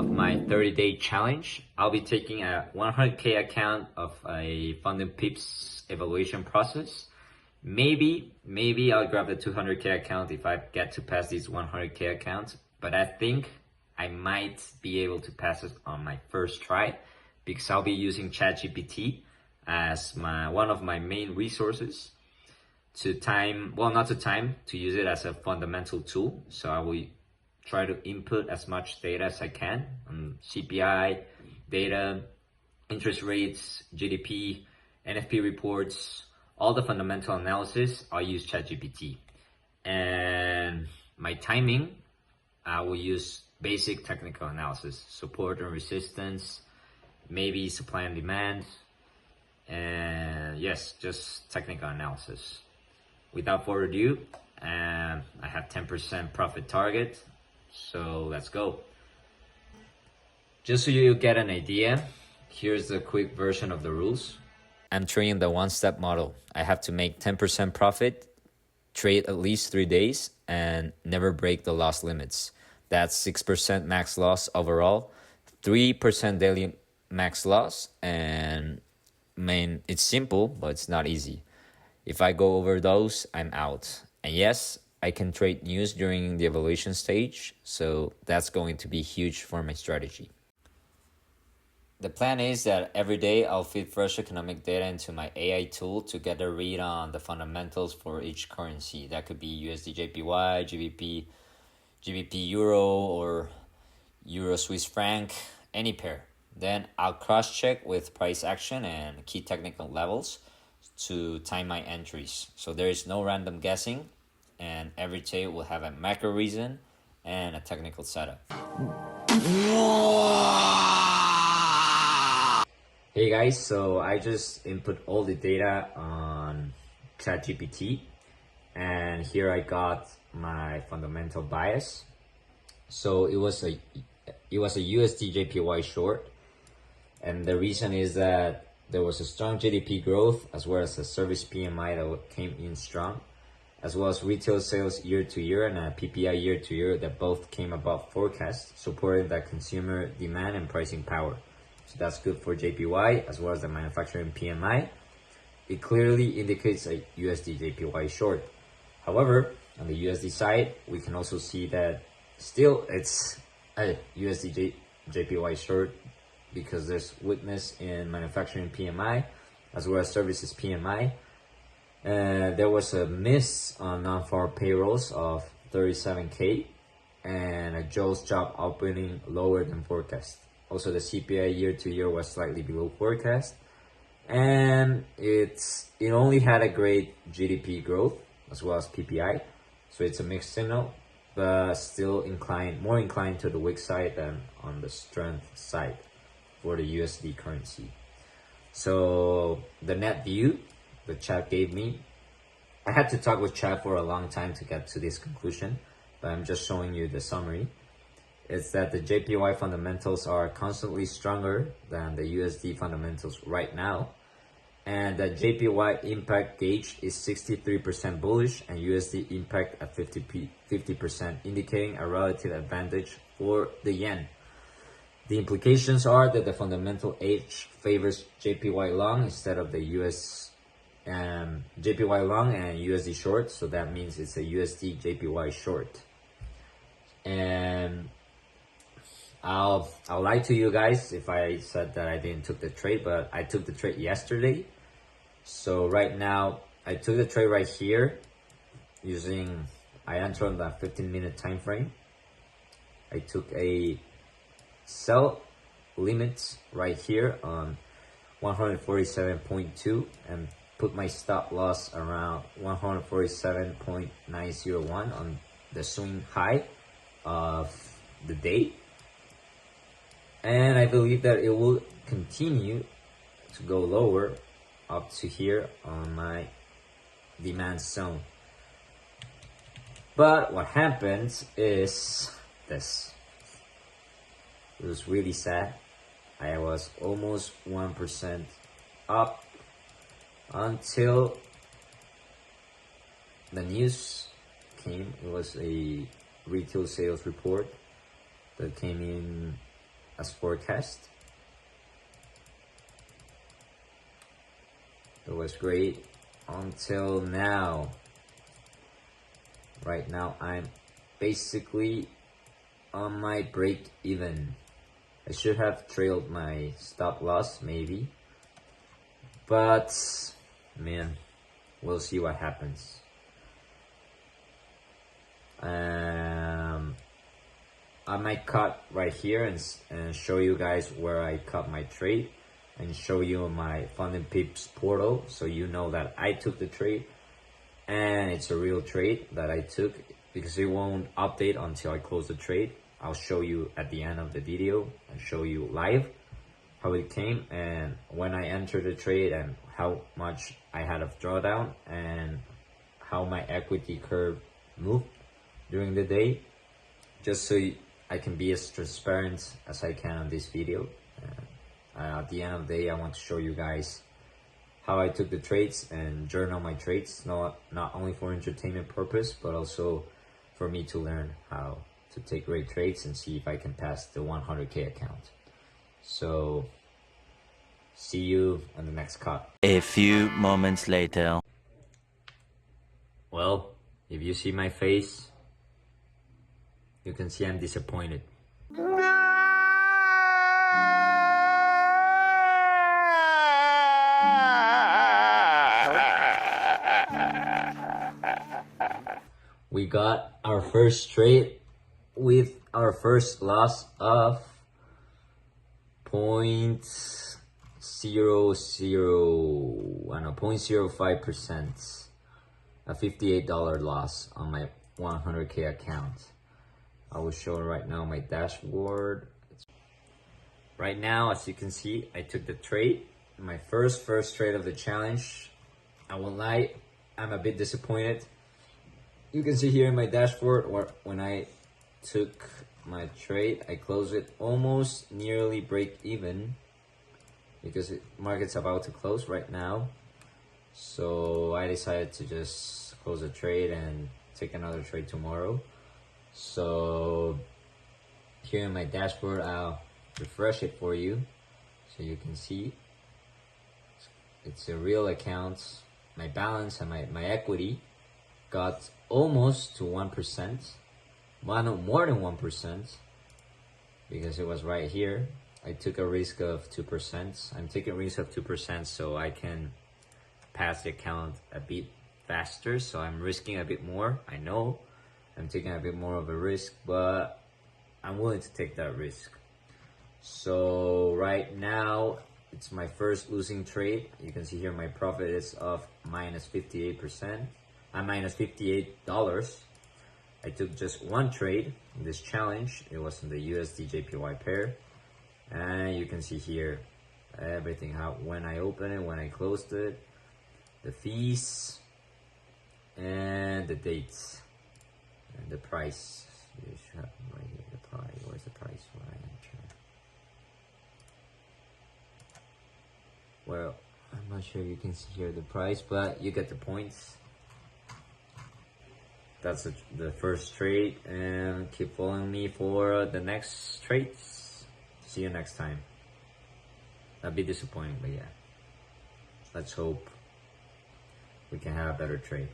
of my 30-day challenge. I'll be taking a 100K account of a FundingPips evaluation process. Maybe I'll grab the 200K account if I get to pass this 100K account, but I think I might be able to pass it on my first try because I'll be using ChatGPT as one of my main resources to use it as a fundamental tool. So I will try to input as much data as I can on CPI data, interest rates, GDP, NFP reports, all the fundamental analysis. I'll use ChatGPT. And my timing, I will use basic technical analysis, support and resistance, maybe supply and demand, and yes, just technical analysis. Without further ado, I have 10% profit target, so let's go. Just so you get an idea, here's the quick version of the rules. I'm trading the one-step model. I have to make 10% profit, trade at least 3 days, and never break the loss limits. That's 6% max loss overall, 3% daily max loss, and it's simple, but it's not easy. If I go over those, I'm out. And yes, I can trade news during the evaluation stage, so that's going to be huge for my strategy. The plan is that every day I'll feed fresh economic data into my AI tool to get a read on the fundamentals for each currency. That could be USDJPY, GBP Euro, or Euro Swiss franc, any pair. Then I'll cross-check with price action and key technical levels to time my entries. So there is no random guessing, and every trade will have a macro reason and a technical setup. Hey guys, so I just input all the data on ChatGPT, and here I got my fundamental bias. So it was a USDJPY short, and the reason is that there was a strong GDP growth as well as a service PMI that came in strong, as well as retail sales year to year and a PPI year to year that both came above forecast, supporting that consumer demand and pricing power. So that's good for JPY as well as the manufacturing PMI. It clearly indicates a USDJPY short. However, on the USD side, we can also see that still it's a USDJPY short because there's weakness in manufacturing PMI as well as services PMI. There was a miss on non-farm payrolls of 37K and a Joe's job opening lower than forecast. Also, the CPI year to year was slightly below forecast, and it only had a great GDP growth as well as PPI, so it's a mixed signal, but still more inclined to the weak side than on the strength side for the USD currency. So the net view the chat gave me, I had to talk with chat for a long time to get to this conclusion, but I'm just showing you the summary. It's that the JPY fundamentals are constantly stronger than the USD fundamentals right now, and that JPY impact gauge is 63% bullish and USD impact at 50%, indicating a relative advantage for the yen. The implications are that the fundamental edge favors JPY long instead of the JPY long and USD short, so that means it's a USD JPY short. And I'll lie to you guys if I said that I didn't took the trade, but I took the trade yesterday. So right now I took the trade right here I entered on the 15-minute time frame. I took a sell limit right here on 147.2 and put my stop loss around 147.901 on the swing high of the day. And I believe that it will continue to go lower up to here on my demand zone. But what happens is this. It was really sad. I was almost 1% up until the news came. It was a retail sales report that came in as forecast. It was great until now. Right now I'm basically on my break even. I should have trailed my stop loss maybe, but man, we'll see what happens. I might cut right here and show you guys where I cut my trade and show you my FundingPips portal so you know that I took the trade and it's a real trade that I took, because it won't update until I close the trade. I'll show you at the end of the video and show you live how it came and when I entered the trade and how much I had of drawdown and how my equity curve moved during the day, just so I can be as transparent as I can on this video. At the end of the day, I want to show you guys how I took the trades and journal my trades, not only for entertainment purpose, but also for me to learn how to take great trades and see if I can pass the 100K account. So, see you on the next cut. A few moments later. Well, if you see my face, you can see I'm disappointed. We got our first trade with our first loss of 0.05%, a $58 loss on my 100K account. I will show right now my dashboard. Right now, as you can see, I took the trade, my first trade of the challenge. I won't lie, I'm a bit disappointed. You can see here in my dashboard when I took my trade, I closed it almost nearly break even because the market's about to close right now. So I decided to just close the trade and take another trade tomorrow. So here in my dashboard, I'll refresh it for you so you can see it's a real account. My balance and my equity got almost to 1%, more than 1%, because it was right here. I took a risk of 2%. I'm taking a risk of 2% so I can pass the account a bit faster. So I'm risking a bit more. I know I'm taking a bit more of a risk, but I'm willing to take that risk. So right now, it's my first losing trade. You can see here my profit is of minus 58%. I'm minus $58. I took just one trade in this challenge. It was in the USDJPY pair. And you can see here everything, how when I opened it, when I closed it, the fees, and the dates, and the price. You should have right here, the price. Where's the price? Where I enter? Well, I'm not sure you can see here the price, but you get the points. That's the first trade, and keep following me for the next trades. See you next time. That'd be disappointing, but yeah. Let's hope we can have a better trade.